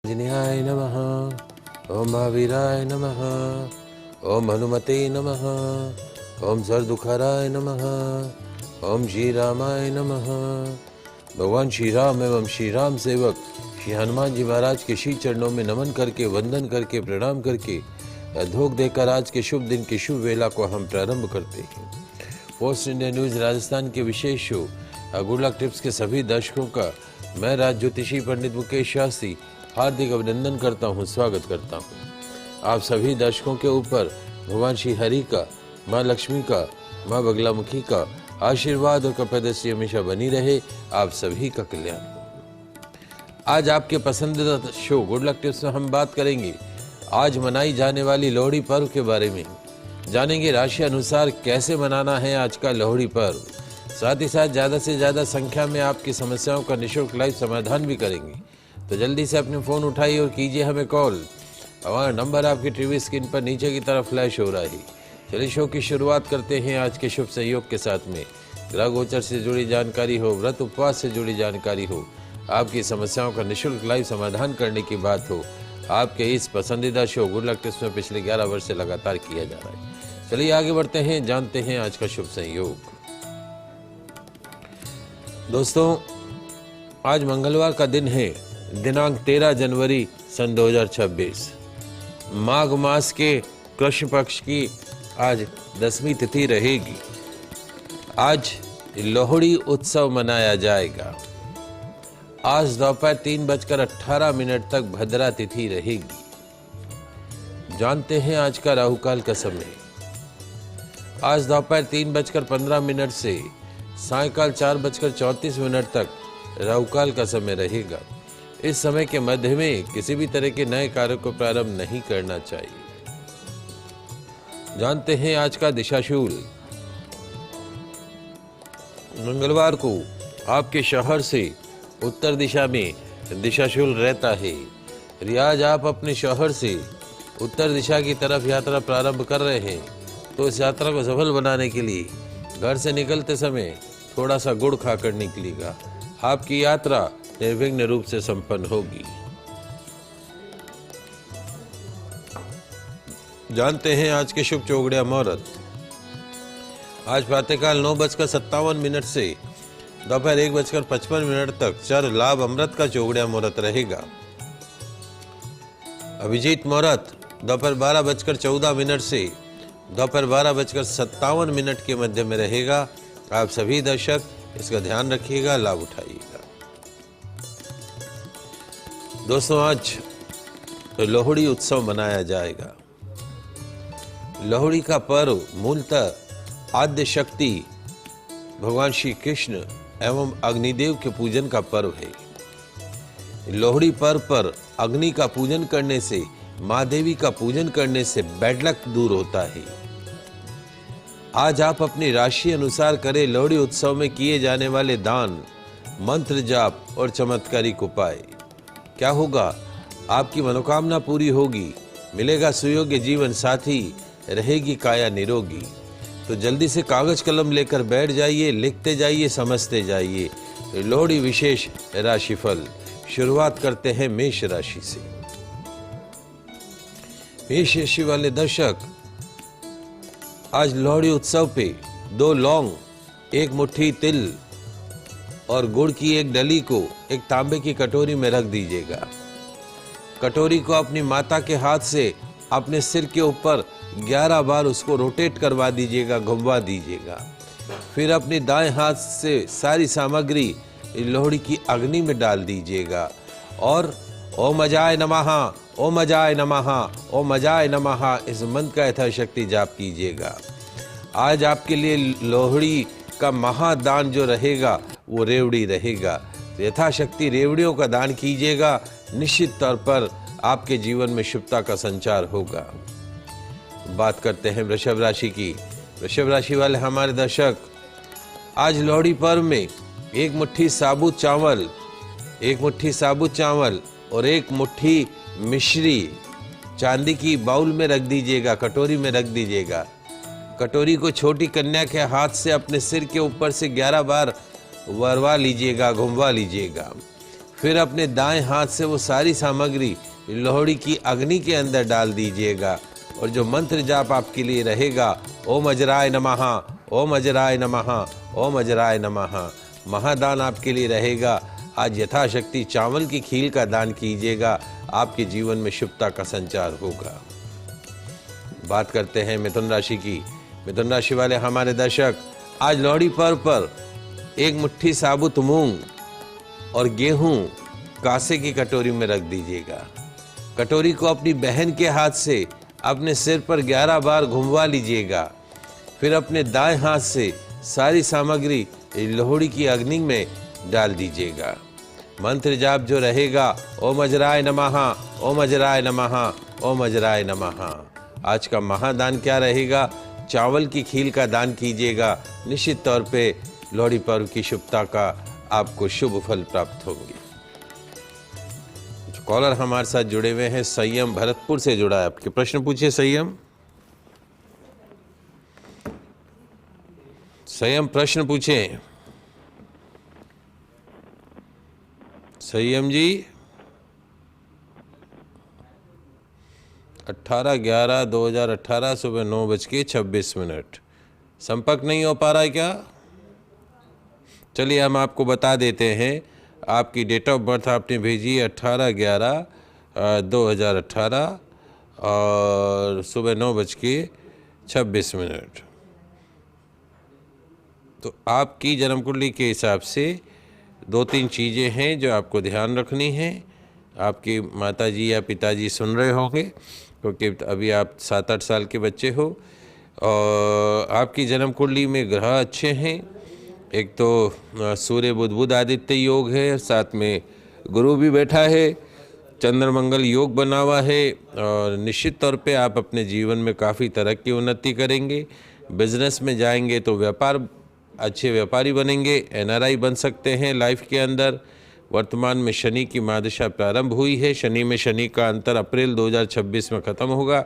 आंजनेयाय नमः। ओम महावीराय नमः। ओम हनुमते नमः। ओम सरदुखराय नमः। ओम श्री रामाय नमः। भगवान श्री राम एवं श्री राम सेवक श्री हनुमान जी महाराज के श्री चरणों में नमन करके, वंदन करके, प्रणाम करके, धोख देकर आज के शुभ दिन की शुभ वेला को हम प्रारंभ करते हैं। पोस्ट इंडिया न्यूज़ राजस्थान के विशेष शो गुड लक टिप्स के सभी दर्शकों का मैं राज ज्योतिषी पंडित मुकेश शास्त्री हार्दिक अभिनंदन करता हूँ, स्वागत करता हूँ। आप सभी दर्शकों के ऊपर भगवान श्री हरि का, माँ लक्ष्मी का, माँ बगलामुखी का आशीर्वाद और कपदृष्टि हमेशा बनी रहे। आप सभी का कल्याण हो। आज आपके पसंदीदा शो गुड लक टिप्स में हम बात करेंगे आज मनाई जाने वाली लोहड़ी पर्व के बारे में। जानेंगे राशि अनुसार कैसे मनाना है आज का लोहड़ी पर्व। साथ ही साथ ज़्यादा से ज़्यादा संख्या में आपकी समस्याओं का निःशुल्क लाइव समाधान भी करेंगे। तो जल्दी से अपने फ़ोन उठाइए और कीजिए हमें कॉल। हमारा नंबर आपकी टीवी स्क्रीन पर नीचे की तरफ फ्लैश हो रहा है। चलिए शो की शुरुआत करते हैं आज के शुभ सहयोग के साथ में। ग्रह गोचर से जुड़ी जानकारी हो, व्रत उपवास से जुड़ी जानकारी हो, आपकी समस्याओं का निःशुल्क लाइव समाधान करने की बात हो, आपके इस पसंदीदा शो गुड लक टिप्स में पिछले 11 वर्ष से लगातार किया जा रहा है। चलिए आगे बढ़ते हैं, जानते हैं आज का शुभ संयोग। दोस्तों, आज मंगलवार का दिन है, दिनांक 13 जनवरी सन 2026। माघ मास के कृष्ण पक्ष की आज 10वीं तिथि रहेगी। आज लोहड़ी उत्सव मनाया जाएगा। आज दोपहर 3:18 तक भद्रा तिथि रहेगी। जानते हैं आज का राहुकाल का समय। आज दोपहर 3:15 से सायंकाल 4:34 तक राहुकाल का समय रहेगा। इस समय के मध्य में किसी भी तरह के नए कार्य को प्रारंभ नहीं करना चाहिए। जानते हैं आज का दिशाशूल। मंगलवार को आपके शहर से उत्तर दिशा में दिशाशूल रहता है। आज आप अपने शहर से उत्तर दिशा की तरफ यात्रा प्रारंभ कर रहे हैं, तो इस यात्रा को सफल बनाने के लिए घर से निकलते समय थोड़ा सा गुड़ खाकर निकलिएगा। आपकी यात्रा निर्विघ्न रूप से संपन्न होगी। जानते हैं आज के शुभ चौगड़िया मुहूर्त। आज प्रातःकाल 9:57 से दोपहर 1:55 तक चर लाभ अमृत का चौगड़िया मुहूर्त रहेगा। अभिजीत मुहूर्त दोपहर 12:14 से दोपहर 12:57 के मध्य में रहेगा। आप सभी दर्शक इसका ध्यान रखिएगा, लाभ उठाइएगा। दोस्तों, आज लोहड़ी उत्सव मनाया जाएगा। लोहड़ी का पर्व मूलतः आद्य शक्ति भगवान श्री कृष्ण एवं अग्निदेव के पूजन का पर्व है। लोहड़ी पर्व पर अग्नि का पूजन करने से, माँ देवी का पूजन करने से बैड लक दूर होता है। आज आप अपनी राशि अनुसार करें लोहड़ी उत्सव में किए जाने वाले दान, मंत्र जाप और चमत्कारिक उपाय। क्या होगा? आपकी मनोकामना पूरी होगी, मिलेगा सुयोग्य जीवन साथी, रहेगी काया निरोगी। तो जल्दी से कागज कलम लेकर बैठ जाइए, लिखते जाइए, समझते जाइए। लोहड़ी विशेष राशिफल। शुरुआत करते हैं मेष राशि से। मेष राशि वाले दर्शक, आज लोहड़ी उत्सव पे 2 लौंग, 1 मुट्ठी तिल और गुड़ की 1 डली को एक तांबे की कटोरी में रख दीजिएगा। कटोरी को अपनी माता के हाथ से अपने सिर के ऊपर 11 बार उसको रोटेट करवा दीजिएगा, घुमवा दीजिएगा। फिर अपने दाएं हाथ से सारी सामग्री लोहड़ी की अग्नि में डाल दीजिएगा और ओम अजाय नमः, ओम अजाय नमः, ओम अजाय नमः इस मंत्र का यथाशक्ति जाप कीजिएगा। आज आपके लिए लोहड़ी का महादान जो रहेगा वो रेवड़ी रहेगा। तो यथाशक्ति रेवड़ियों का दान कीजिएगा। निश्चित तौर पर आपके जीवन में शुभता का संचार होगा। बात करते हैं वृषभ राशि की। वृषभ राशि वाले हमारे दर्शक, आज लोहड़ी पर्व में 1 मुट्ठी साबुत चावल, 1 मुट्ठी साबुत चावल और 1 मुट्ठी मिश्री चांदी की बाउल में रख दीजिएगा, कटोरी में रख दीजिएगा। कटोरी को छोटी कन्या के हाथ से अपने सिर के ऊपर से 11 बार वरवा लीजिएगा, घुमवा लीजिएगा। फिर अपने दाएं हाथ से वो सारी सामग्री लोहड़ी की अग्नि के अंदर डाल दीजिएगा और जो मंत्र जाप आपके लिए रहेगा, ओम अजराय नमः, ओम अजराय नमः, ओम अजराय नमः। महादान आपके लिए रहेगा। आज यथाशक्ति चावल की खील का दान कीजिएगा, आपके जीवन में शुभता का संचार होगा। बात करते हैं मिथुन राशि की। मिथुन राशि वाले हमारे दर्शक, आज लोहड़ी पर्व पर एक मुट्ठी साबुत मूंग और गेहूं कांसे की कटोरी में रख दीजिएगा। कटोरी को अपनी बहन के हाथ से अपने सिर पर 11 बार घुमवा लीजिएगा। फिर अपने दाएं हाथ से सारी सामग्री लोहड़ी की अग्नि में डाल दीजिएगा। मंत्र जाप जो रहेगा, ओम अजराय नमः, ओम अजराय नमः, ओम अजराय नमः। आज का महादान क्या रहेगा? चावल की खील का दान कीजिएगा। निश्चित तौर पे लोहड़ी पर्व की शुभता का आपको शुभ फल प्राप्त होंगे। जो कॉलर हमारे साथ जुड़े हुए हैं, संयम भरतपुर से जुड़ा है। आपके प्रश्न पूछिए संयम। संयम प्रश्न पूछें। संयम जी। 18/11/2018 सुबह 9:26। संपर्क नहीं हो पा रहा है क्या? चलिए हम आपको बता देते हैं। आपकी डेट ऑफ बर्थ आपने भेजी 18/11/2018 और सुबह 9:26। तो आपकी जन्म कुंडली के हिसाब से 2-3 चीज़ें हैं जो आपको ध्यान रखनी है। आपकी माताजी या पिताजी सुन रहे होंगे क्योंकि अभी आप 7-8 साल के बच्चे हो। और आपकी जन्म कुंडली में ग्रह अच्छे हैं। एक तो सूर्य बुध आदित्य योग है, साथ में गुरु भी बैठा है, चंद्र मंगल योग बना हुआ है। और निश्चित तौर पे आप अपने जीवन में काफ़ी तरक्की उन्नति करेंगे। बिजनेस में जाएंगे तो व्यापार, अच्छे व्यापारी बनेंगे। NRI बन सकते हैं लाइफ के अंदर। वर्तमान में शनि की महादशा प्रारंभ हुई है। शनि में शनि का अंतर अप्रैल 2026 में ख़त्म होगा।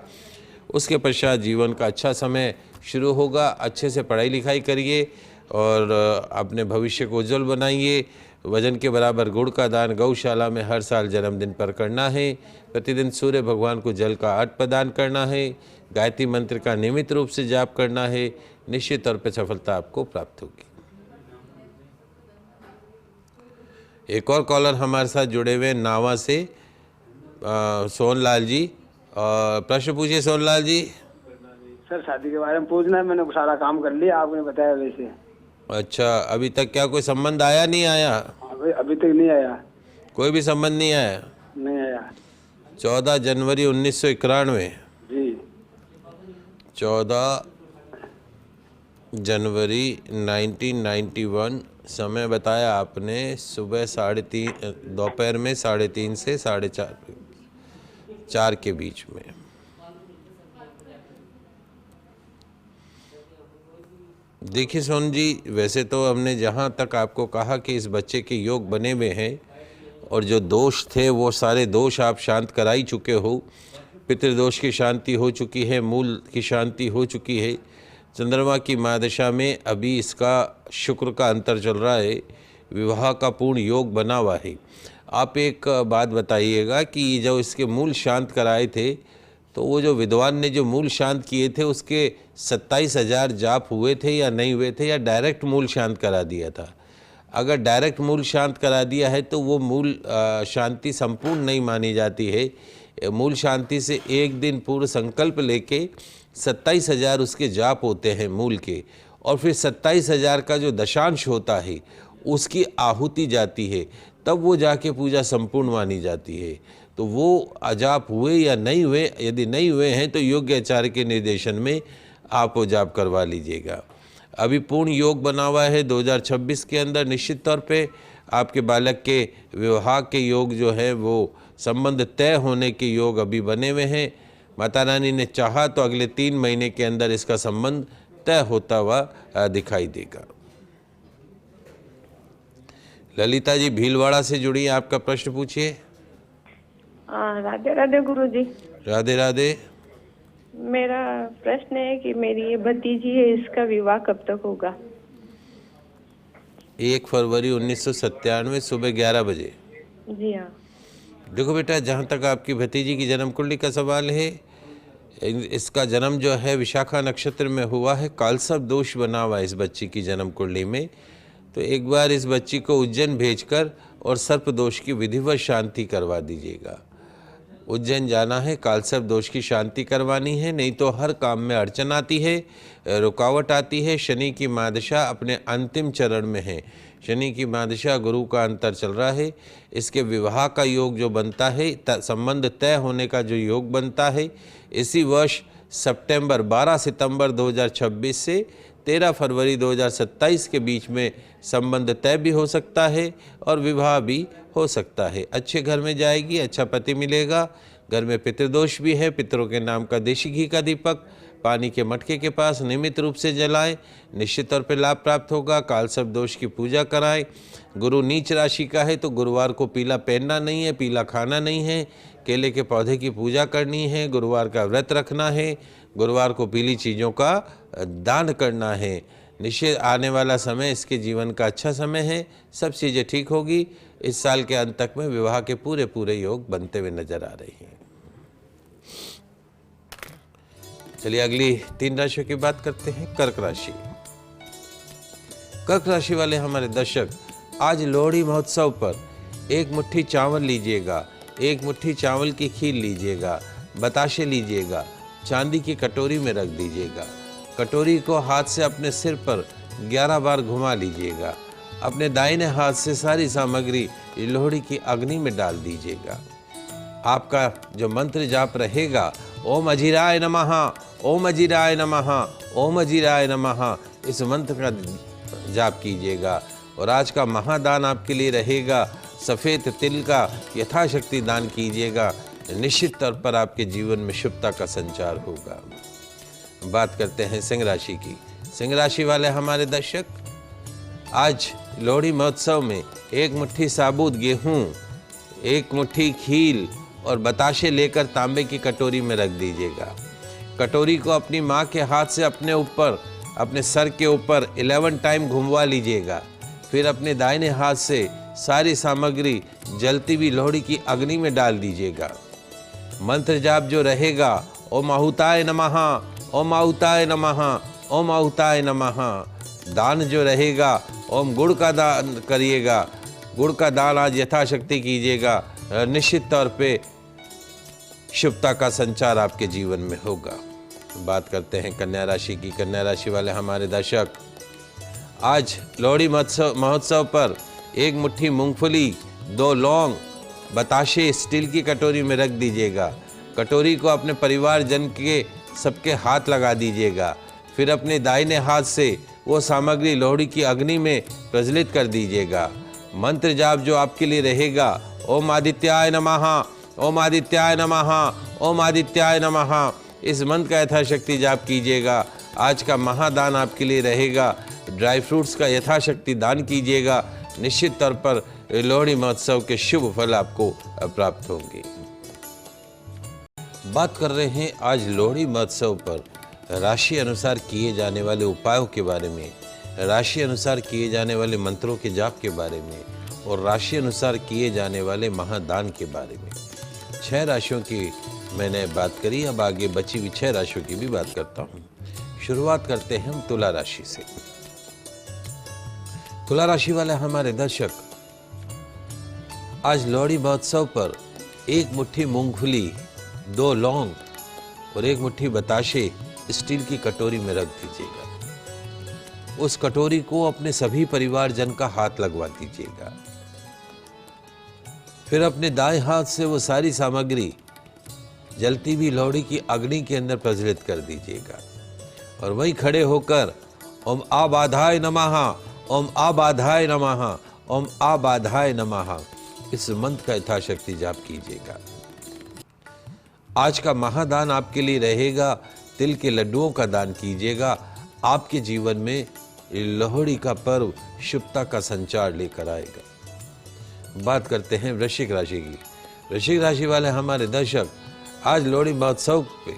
उसके पश्चात जीवन का अच्छा समय शुरू होगा। अच्छे से पढ़ाई लिखाई करिए और अपने भविष्य को उज्जवल बनाइए। वजन के बराबर गुड़ का दान गौशाला में हर साल जन्मदिन पर करना है। प्रतिदिन सूर्य भगवान को जल का अर्घ्य प्रदान करना है। गायत्री मंत्र का नियमित रूप से जाप करना है। निश्चित तौर पर सफलता आपको प्राप्त होगी। एक और कॉलर हमारे साथ जुड़े हुए नावा से सोनलाल जी। प्रश्न पूछिए सोनलाल जी। सर शादी के बारे में पूछना है। मैंने सारा काम कर लिया, आपने बताया वैसे। अच्छा, अभी तक क्या कोई संबंध आया नहीं आया? अभी तक नहीं आया। कोई भी संबंध नहीं आया? नहीं आया। 14 जनवरी 1991 जी। 14 जनवरी 1991 समय बताया आपने सुबह 3:30, दोपहर में 3:30 से 4:30 के बीच में। देखिए सोन जी, वैसे तो हमने जहाँ तक आपको कहा कि इस बच्चे के योग बने हुए हैं और जो दोष थे वो सारे दोष आप शांत करा ही चुके हो। पितृदोष की शांति हो चुकी है, मूल की शांति हो चुकी है। चंद्रमा की महादशा में अभी इसका शुक्र का अंतर चल रहा है। विवाह का पूर्ण योग बना हुआ है। आप एक बात बताइएगा कि जो इसके मूल शांत कराए थे, तो वो जो विद्वान ने जो मूल शांत किए थे उसके 27,000 जाप हुए थे या नहीं हुए थे, या डायरेक्ट मूल शांत करा दिया था? अगर डायरेक्ट मूल शांत करा दिया है तो वो मूल शांति संपूर्ण नहीं मानी जाती है। मूल शांति से एक दिन पूर्व संकल्प लेके 27,000 उसके जाप होते हैं मूल के, और फिर 27,000 का जो दशांश होता है उसकी आहुति जाती है, तब वो जाके पूजा संपूर्ण मानी जाती है। तो वो अजाप हुए या नहीं हुए, यदि नहीं हुए हैं तो योग्य आचार्य के निर्देशन में आप वो जाप करवा लीजिएगा। अभी पूर्ण योग बना हुआ है 2026 के अंदर। निश्चित तौर पे आपके बालक के विवाह के योग जो है वो संबंध तय होने के योग अभी बने हुए हैं। माता रानी ने चाहा तो अगले 3 महीने के अंदर इसका संबंध तय होता हुआ दिखाई देगा। ललिता जी भीलवाड़ा से जुड़ी, आपका प्रश्न पूछिए। राधे राधे गुरु जी। राधे राधे। मेरा प्रश्न है कि मेरी ये भतीजी है, इसका विवाह कब तक होगा? 1 फरवरी 1997 सुबह 11 बजे। जी हाँ। देखो बेटा, जहाँ तक आपकी भतीजी की जन्म कुंडली का सवाल है, इसका जन्म जो है विशाखा नक्षत्र में हुआ है। कालसर्प दोष बना हुआ है इस बच्ची की जन्म कुंडली में। तो एक बार इस बच्ची को उज्जैन भेजकर और सर्प दोष की विधिवत शांति करवा दीजिएगा। उज्जैन जाना है, कालसर्प दोष की शांति करवानी है, नहीं तो हर काम में अड़चन आती है, रुकावट आती है। शनि की महादशा अपने अंतिम चरण में है। शनि की महादशा गुरु का अंतर चल रहा है। इसके विवाह का योग जो बनता है, संबंध तय होने का जो योग बनता है, इसी वर्ष 12 सितंबर 2026 से 13 फरवरी 2027 के बीच में संबंध तय भी हो सकता है और विवाह भी हो सकता है। अच्छे घर में जाएगी, अच्छा पति मिलेगा। घर में पितृदोष भी है। पितरों के नाम का देशी घी का दीपक पानी के मटके के पास नियमित रूप से जलाएं, निश्चित तौर पर लाभ प्राप्त होगा। कालसर्प दोष की पूजा कराएं। गुरु नीच राशि का है तो गुरुवार को पीला पहनना नहीं है, पीला खाना नहीं है। केले के पौधे की पूजा करनी है। गुरुवार का व्रत रखना है। गुरुवार को पीली चीज़ों का दान करना है। निश्चित आने वाला समय इसके जीवन का अच्छा समय है। सब चीज़ें ठीक होगी। इस साल के अंत तक में विवाह के पूरे पूरे योग बनते हुए नजर आ रही हैं। चलिए अगली 3 राशियों की बात करते हैं। कर्क राशि। कर्क राशि वाले हमारे दर्शक, आज लोहड़ी महोत्सव पर 1 मुट्ठी चावल लीजिएगा, 1 मुट्ठी चावल की खीर लीजिएगा, बताशे लीजिएगा, चांदी की कटोरी में रख दीजिएगा। कटोरी को हाथ से अपने सिर पर 11 बार घुमा लीजिएगा। अपने दाहिने हाथ से सारी सामग्री लोहड़ी की अग्नि में डाल दीजिएगा। आपका जो मंत्र जाप रहेगा, ओम अजीराय नमः, ओम अजीराय नमः, ओम अजीराय नमः, इस मंत्र का जाप कीजिएगा। और आज का महादान आपके लिए रहेगा, सफ़ेद तिल का यथाशक्ति दान कीजिएगा। निश्चित तौर पर आपके जीवन में शुभता का संचार होगा। बात करते हैं सिंह राशि की। सिंह राशि वाले हमारे दर्शक, आज लोहड़ी महोत्सव में 1 मुट्ठी साबुत गेहूं, 1 मुट्ठी खील और बताशे लेकर तांबे की कटोरी में रख दीजिएगा। कटोरी को अपनी माँ के हाथ से अपने ऊपर, अपने सर के ऊपर 11 टाइम घुमवा लीजिएगा। फिर अपने दाहिने हाथ से सारी सामग्री जलती हुई लोहड़ी की अग्नि में डाल दीजिएगा। मंत्र जाप जो रहेगा, ओम आहुताय नमः, ओम आहुताय नमः, ओम आहुताय नमः। दान जो रहेगा, ओम गुड़ का दान करिएगा। गुड़ का दान आज यथाशक्ति कीजिएगा। निश्चित तौर पे शुभता का संचार आपके जीवन में होगा। बात करते हैं कन्या राशि की। कन्या राशि वाले हमारे दर्शक, आज लोहड़ी महोत्सव पर 1 मुट्ठी मूंगफली, 2 लौंग, बताशे स्टील की कटोरी में रख दीजिएगा। कटोरी को अपने परिवार जन के सबके हाथ लगा दीजिएगा। फिर अपने दाहिने हाथ से वो सामग्री लोहड़ी की अग्नि में प्रज्वलित कर दीजिएगा। मंत्र जाप जो आपके लिए रहेगा, ओम आदित्याय नमः, ओम आदित्याय नमः, ओम आदित्याय नमः, इस मंत्र का यथाशक्ति जाप कीजिएगा। आज का महादान आपके लिए रहेगा। ड्राई फ्रूट्स का यथाशक्ति दान कीजिएगा। निश्चित तौर पर लोहड़ी महोत्सव के शुभ फल आपको प्राप्त होंगे। बात कर रहे हैं आज लोहड़ी महोत्सव पर राशि अनुसार किए जाने वाले उपायों के बारे में, राशि अनुसार किए जाने वाले मंत्रों के जाप के बारे में और राशि अनुसार किए जाने वाले महादान के बारे में। 6 राशियों की मैंने बात करी, अब आगे बची हुई 6 राशियों की भी बात करता हूँ। शुरुआत करते हैं हम तुला राशि से। तुला राशि वाले हमारे दर्शक, आज लोहड़ी महोत्सव पर 1 मुट्ठी मूंगफली, 2 लौंग और 1 मुट्ठी बताशे स्टील की कटोरी में रख दीजिएगा। उस कटोरी को अपने सभी परिवारजन का हाथ लगवा दीजिएगा। फिर अपने दाएं हाथ से वो सारी सामग्री जलती हुई लोहड़ी की अग्नि के अंदर प्रज्वलित कर दीजिएगा और वहीं खड़े होकर ओम आबाधाय नमः, ओम आबाधाय नमः, ओम आबाधाय नमः, इस मंत्र का यथाशक्ति जाप कीजिएगा। आज का महादान आपके लिए रहेगा, तिल के लड्डुओं का दान कीजिएगा। आपके जीवन में लोहड़ी का पर्व शुभता का संचार लेकर आएगा। बात करते हैं वृश्चिक राशि की। वृश्चिक राशि वाले हमारे दर्शक, आज लोहड़ी महोत्सव पे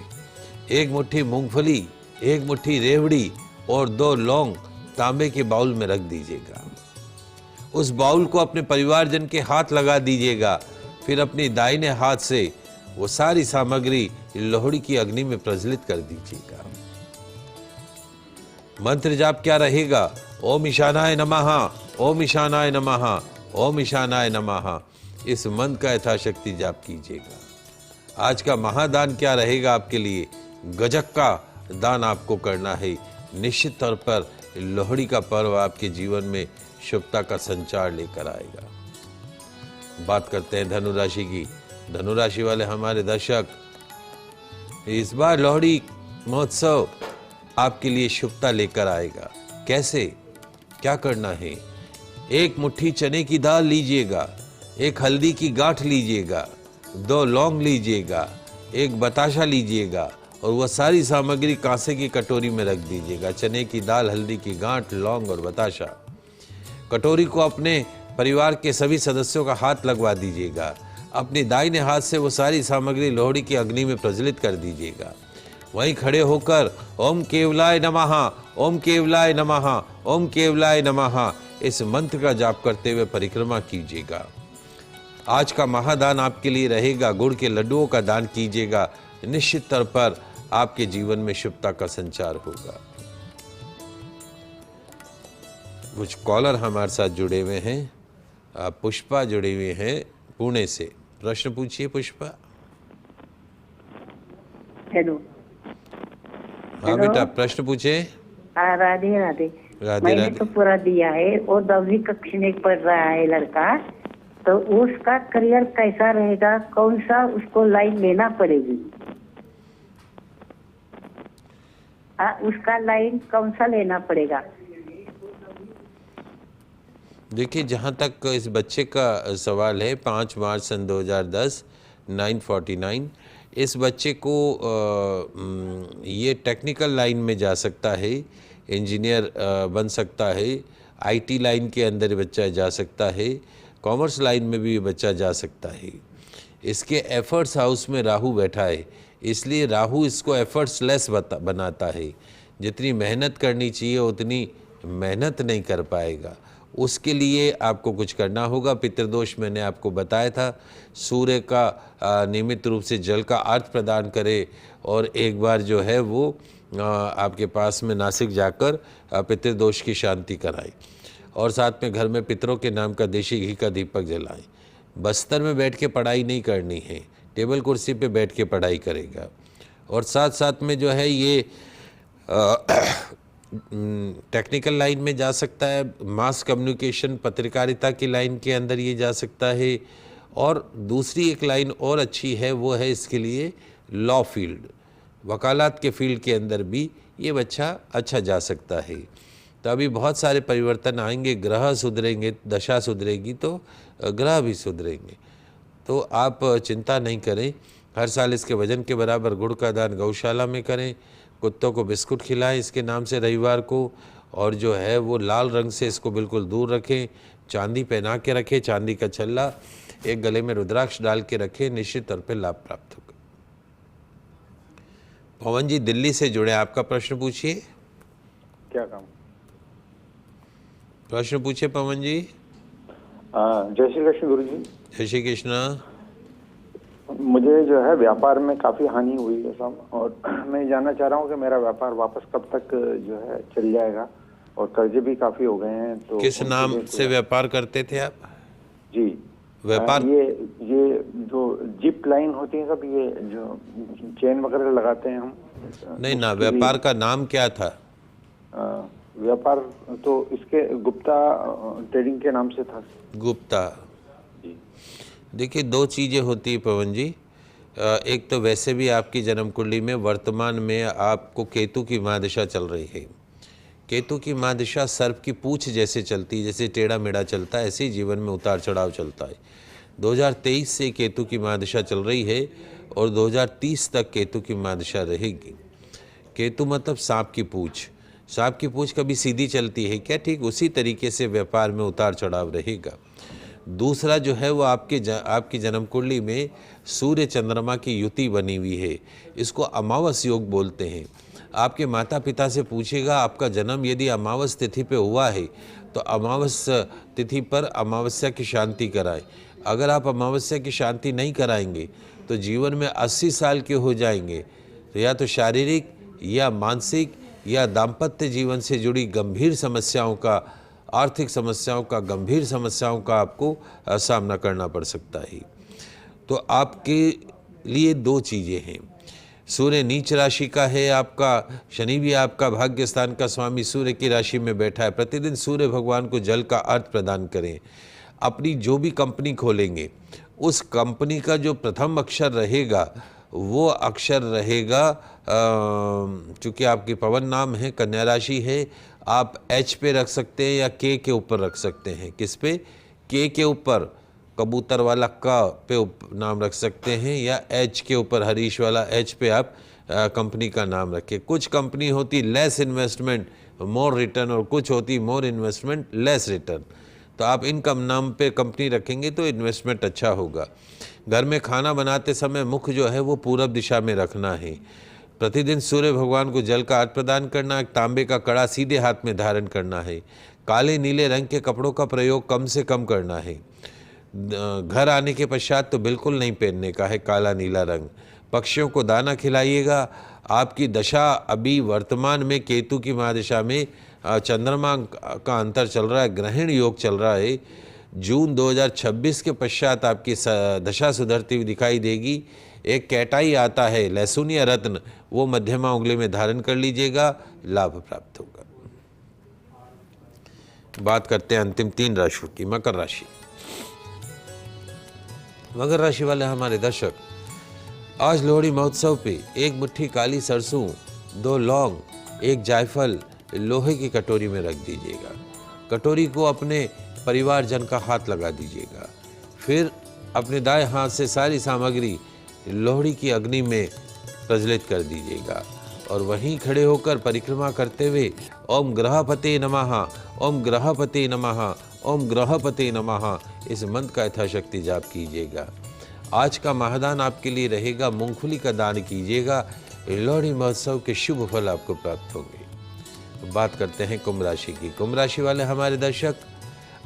1 मुट्ठी मूंगफली, 1 मुट्ठी रेवड़ी और 2 लौंग तांबे के बाउल में रख दीजिएगा। उस बाउल को अपने परिवारजन के हाथ लगा दीजिएगा। फिर अपनी दाहिने हाथ से वो सारी सामग्री लोहड़ी की अग्नि में प्रज्वलित कर दीजिएगा। मंत्र जाप क्या रहेगा? ओम ईशानाय नमः, ओम ईशानाय नमः, ओम ईशानाय नमः। इस मंत्र का यथाशक्ति जाप कीजिएगा। आज का महादान क्या रहेगा आपके लिए? गजक का दान आपको करना है। निश्चित तौर पर लोहड़ी का पर्व आपके जीवन में शुभता का संचार लेकर आएगा। बात करते हैं धनु राशि की। धनु राशि वाले हमारे दर्शक, इस बार लोहड़ी महोत्सव आपके लिए शुभता लेकर आएगा। कैसे, क्या करना है? एक मुट्ठी चने की दाल लीजिएगा, एक हल्दी की गांठ लीजिएगा, 2 लौंग लीजिएगा, एक बताशा लीजिएगा और वह सारी सामग्री कांसे की कटोरी में रख दीजिएगा। चने की दाल, हल्दी की गांठ, लौंग और बताशा। कटोरी को अपने परिवार के सभी सदस्यों का हाथ लगवा दीजिएगा। अपने दाहिने हाथ से वो सारी सामग्री लोहड़ी की अग्नि में प्रज्वलित कर दीजिएगा। वहीं खड़े होकर ओम केवलाय नमः, ओम केवलाय नमः, ओम केवलाय नमः इस मंत्र का जाप करते हुए परिक्रमा कीजिएगा। आज का महादान आपके लिए रहेगा। गुड़ के लड्डुओं का दान कीजिएगा। निश्चित तौर पर आपके जीवन में शुभता का संचार होगा। कुछ कॉलर हमारे साथ जुड़े हुए हैं। पुष्पा जुड़े हुए हैं पुणे से। प्रश्न पूछिए पुष्पा। हेलो। हाँ बेटा, प्रश्न पूछे। राधे राधे। राधे मैंने राधे। तो पूरा दिया है और 10वीं कक्षा में पढ़ रहा है लड़का, तो उसका करियर कैसा रहेगा? कौन सा उसको लाइन लेना पड़ेगी? उसका लाइन कौन सा लेना पड़ेगा? देखिए, जहाँ तक इस बच्चे का सवाल है, 5 मार्च सन 2010 9:49, इस बच्चे को ये टेक्निकल लाइन में जा सकता है, इंजीनियर बन सकता है, आईटी लाइन के अंदर बच्चा जा सकता है, कॉमर्स लाइन में भी बच्चा जा सकता है। इसके एफर्ट्स हाउस में राहु बैठा है, इसलिए राहु इसको एफर्ट्स लेस बनाता है। जितनी मेहनत करनी चाहिए उतनी मेहनत नहीं कर पाएगा। उसके लिए आपको कुछ करना होगा। पितृदोष मैंने आपको बताया था। सूर्य का नियमित रूप से जल का अर्घ प्रदान करे और एक बार जो है वो आपके पास में नासिक जाकर पितृदोष की शांति कराएं और साथ में घर में पितरों के नाम का देशी घी का दीपक जलाएं। बस्तर में बैठ के पढ़ाई नहीं करनी है, टेबल कुर्सी पे बैठ के पढ़ाई करेगा। और साथ साथ में जो है ये टेक्निकल लाइन में जा सकता है, मास कम्युनिकेशन पत्रकारिता की लाइन के अंदर ये जा सकता है। और दूसरी एक लाइन और अच्छी है, वो है इसके लिए लॉ फील्ड, वकालत के फील्ड के अंदर भी ये बच्चा अच्छा जा सकता है। तो अभी बहुत सारे परिवर्तन आएंगे। ग्रह सुधरेंगे, दशा सुधरेगी तो ग्रह भी सुधरेंगे। तो आप चिंता नहीं करें। हर साल इसके वजन के बराबर गुड़ का दान गौशाला में करें। कुत्तों को बिस्कुट खिलाएं इसके नाम से रविवार को। और जो है वो लाल रंग से इसको बिल्कुल दूर रखें। चांदी पहना के रखें, चांदी का छल्ला, एक गले में रुद्राक्ष डाल के रखें। निश्चित तौर पर लाभ प्राप्त होगा। पवन जी दिल्ली से जुड़े, आपका प्रश्न पूछिए। क्या काम? प्रश्न पूछिए पवन जी। जय श्री कृष्ण गुरु जी। जय श्री कृष्ण। मुझे जो है व्यापार में काफी हानि हुई है सब, और मैं जानना चाह रहा हूँ कि मेरा व्यापार वापस कब तक जो है चल जाएगा, और कर्जे भी काफी हो गए हैं। तो किस नाम से व्यापार करते थे आप? जी व्यापार ये जो जिप लाइन होती है सब, ये जो चेन वगैरह लगाते हैं हम। नहीं ना, व्यापार का नाम क्या था? व्यापार तो इसके गुप्ता ट्रेडिंग के नाम से था। गुप्ता। देखिए, 2 चीज़ें होती है पवन जी। एक तो वैसे भी आपकी जन्म कुंडली में वर्तमान में आपको केतु की महादशा चल रही है। केतु की महादशा सर्प की पूंछ जैसे चलती है, जैसे टेढ़ा मेढ़ा चलता है, ऐसे ही जीवन में उतार चढ़ाव चलता है। 2023 से केतु की महादशा चल रही है और 2030 तक केतु की महादशा रहेगी। केतु मतलब सांप की पूंछ। सांप की पूंछ कभी सीधी चलती है क्या? ठीक उसी तरीके से व्यापार में उतार चढ़ाव रहेगा। दूसरा जो है वो आपकी जन्म कुंडली में सूर्य चंद्रमा की युति बनी हुई है। इसको अमावस योग बोलते हैं। आपके माता पिता से पूछेगा, आपका जन्म यदि अमावस तिथि पे हुआ है तो अमावस्या तिथि पर अमावस्या की शांति कराएं। अगर आप अमावस्या की शांति नहीं कराएंगे तो जीवन में 80 साल के हो जाएंगे, तो या तो शारीरिक या मानसिक या दाम्पत्य जीवन से जुड़ी गंभीर समस्याओं का, आर्थिक समस्याओं का, गंभीर समस्याओं का आपको सामना करना पड़ सकता है। तो आपके लिए 2 चीज़ें हैं। सूर्य नीच राशि का है आपका, शनि भी आपका भाग्य स्थान का स्वामी सूर्य की राशि में बैठा है। प्रतिदिन सूर्य भगवान को जल का अर्घ प्रदान करें। अपनी जो भी कंपनी खोलेंगे उस कंपनी का जो प्रथम अक्षर रहेगा वो अक्षर रहेगा, चूँकि आपकी पवन नाम है, कन्या राशि है, आप एच पे रख सकते हैं या के ऊपर रख सकते हैं। किस पे? के ऊपर कबूतर वाला का पे नाम रख सकते हैं, या एच के ऊपर हरीश वाला एच पे आप कंपनी का नाम रखें। कुछ कंपनी होती लेस इन्वेस्टमेंट मोर रिटर्न और कुछ होती मोर इन्वेस्टमेंट लेस रिटर्न। तो आप इनकम नाम पे कंपनी रखेंगे तो इन्वेस्टमेंट अच्छा होगा। घर में खाना बनाते समय मुख जो है वो पूरब दिशा में रखना है। प्रतिदिन सूर्य भगवान को जल का अर्घ प्रदान करना, एक तांबे का कड़ा सीधे हाथ में धारण करना है। काले नीले रंग के कपड़ों का प्रयोग कम से कम करना है। घर आने के पश्चात तो बिल्कुल नहीं पहनने का है काला नीला रंग। पक्षियों को दाना खिलाइएगा। आपकी दशा अभी वर्तमान में केतु की महादशा में चंद्रमा का अंतर चल रहा है, ग्रहण योग चल रहा है। जून 2026 के पश्चात आपकी दशा सुधरती हुई दिखाई देगी। एक कैटाई आता है लहसुन या रत्न, वो मध्यमा उंगली में धारण कर लीजिएगा, लाभ प्राप्त होगा। बात करते हैं अंतिम 3 राशियों की। मकर राशि। मकर राशि वाले हमारे दर्शक, आज लोहड़ी महोत्सव पे 1 मुट्ठी काली सरसों, 2 लौंग, 1 जायफल लोहे की कटोरी में रख दीजिएगा। कटोरी को अपने परिवारजन का हाथ लगा दीजिएगा। फिर अपने दाएं हाथ से सारी सामग्री लोहड़ी की अग्नि में प्रज्वलित कर दीजिएगा और वहीं खड़े होकर परिक्रमा करते हुए ओम ग्रहपते नमः, ओम ग्रहपते नमः, ओम ग्रहपते नमः इस मंत्र का यथाशक्ति जाप कीजिएगा। आज का महादान आपके लिए रहेगा, मूंगफली का दान कीजिएगा। लोहड़ी महोत्सव के शुभ फल आपको प्राप्त होंगे। बात करते हैं कुंभ राशि की। कुंभ राशि वाले हमारे दर्शक,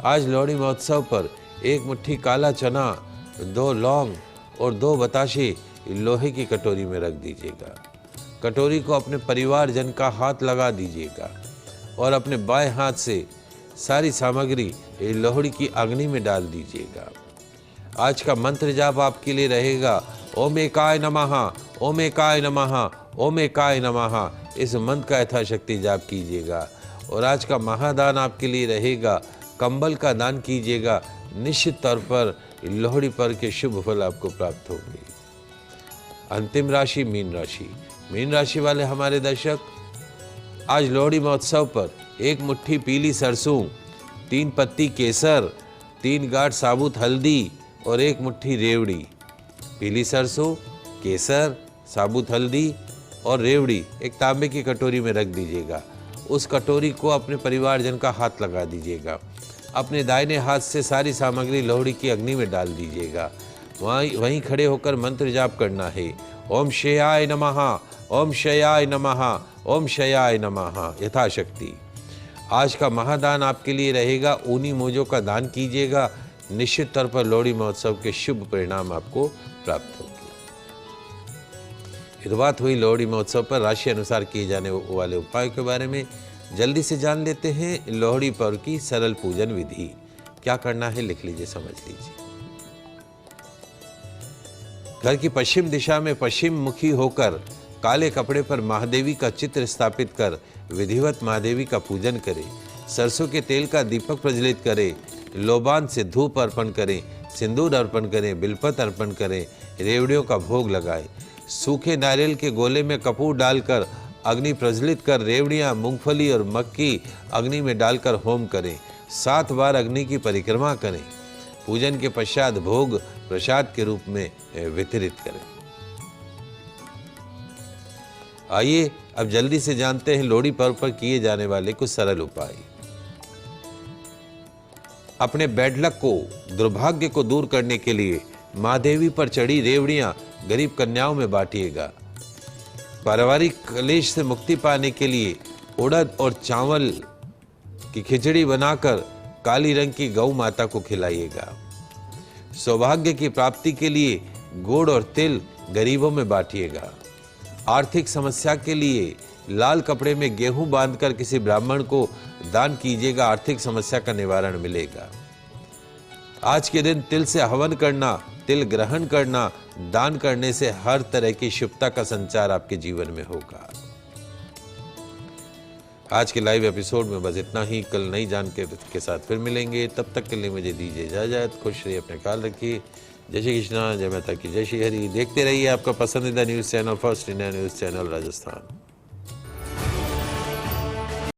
आज लोहड़ी महोत्सव पर 1 मुट्ठी काला चना, 2 लौंग और 2 बताशे लोहे की कटोरी में रख दीजिएगा। कटोरी को अपने परिवारजन का हाथ लगा दीजिएगा और अपने बाएं हाथ से सारी सामग्री लोहड़ी की अग्नि में डाल दीजिएगा। आज का मंत्र जाप आपके लिए रहेगा ओम एकाय नमः, ओम एकाय नमः, ओम एकाय नमः इस मंत्र का यथाशक्ति जाप कीजिएगा। और आज का महादान आपके लिए रहेगा, कंबल का दान कीजिएगा। निश्चित तौर पर लोहड़ी पर के शुभ फल आपको प्राप्त होंगे। अंतिम राशि मीन राशि। मीन राशि वाले हमारे दर्शक, आज लोहड़ी महोत्सव पर 1 मुट्ठी पीली सरसों, 3 पत्ती केसर, 3 गांठ साबुत हल्दी और 1 मुट्ठी रेवड़ी। पीली सरसों, केसर, साबुत हल्दी और रेवड़ी एक तांबे की कटोरी में रख दीजिएगा। उस कटोरी को अपने परिवारजन का हाथ लगा दीजिएगा। अपने दाहिने हाथ से सारी सामग्री लोहड़ी की अग्नि में डाल दीजिएगा। वहीं खड़े होकर मंत्र जाप करना है। ओम शयाय नमः, ओम शयाय नमः, ओम शयाय नमः यथाशक्ति। आज का महादान आपके लिए रहेगा, ऊनी मोजों का दान कीजिएगा। निश्चित तौर पर लोहड़ी महोत्सव के शुभ परिणाम आपको प्राप्त होंगे। ये तो बात हुई लोहड़ी महोत्सव पर राशि अनुसार किए जाने वाले उपायों के बारे में। जल्दी से जान लेते हैं लोहड़ी पर्व की सरल पूजन विधि। क्या करना है लिख लीजिए, समझ लीजिए। घर की पश्चिम दिशा में पश्चिम मुखी होकर काले कपड़े पर महादेवी का चित्र स्थापित कर विधिवत महादेवी का पूजन करें। सरसों के तेल का दीपक प्रज्वलित करें। लोबान से धूप अर्पण करें, सिंदूर अर्पण करें, बिलपत अर्पण करें, रेवड़ियों का भोग लगाएं। सूखे नारियल के गोले में कपूर डालकर अग्नि प्रज्वलित कर रेवड़ियाँ, मूंगफली और मक्की अग्नि में डालकर होम करें। 7 बार अग्नि की परिक्रमा करें। पूजन के पश्चात भोग प्रसाद के रूप में वितरित करें। आइए अब जल्दी से जानते हैं लोहड़ी पर्व पर किए जाने वाले कुछ सरल उपाय। अपने बैड लक को, दुर्भाग्य को दूर करने के लिए महादेवी पर चढ़ी रेवड़ियां गरीब कन्याओं में बांटिएगा। पारिवारिक कलेश से मुक्ति पाने के लिए उड़द और चावल कि खिचड़ी बनाकर काली रंग की गौ माता को खिलाइएगा। सौभाग्य की प्राप्ति के लिए गुड़ और तिल गरीबों में बांटिएगा। आर्थिक समस्या के लिए लाल कपड़े में गेहूं बांधकर किसी ब्राह्मण को दान कीजिएगा, आर्थिक समस्या का निवारण मिलेगा। आज के दिन तिल से हवन करना, तिल ग्रहण करना, दान करने से हर तरह की शुभता का संचार आपके जीवन में होगा। आज के लाइव एपिसोड में बस इतना ही। कल नई जानकारी के साथ फिर मिलेंगे। तब तक के लिए मुझे दीजिए इजाजत। खुश रहिए, अपना ख्याल रखिए। जय श्री कृष्णा, जय माता की, जय श्री हरि। देखते रहिए आपका पसंदीदा news channel first India news channel Rajasthan.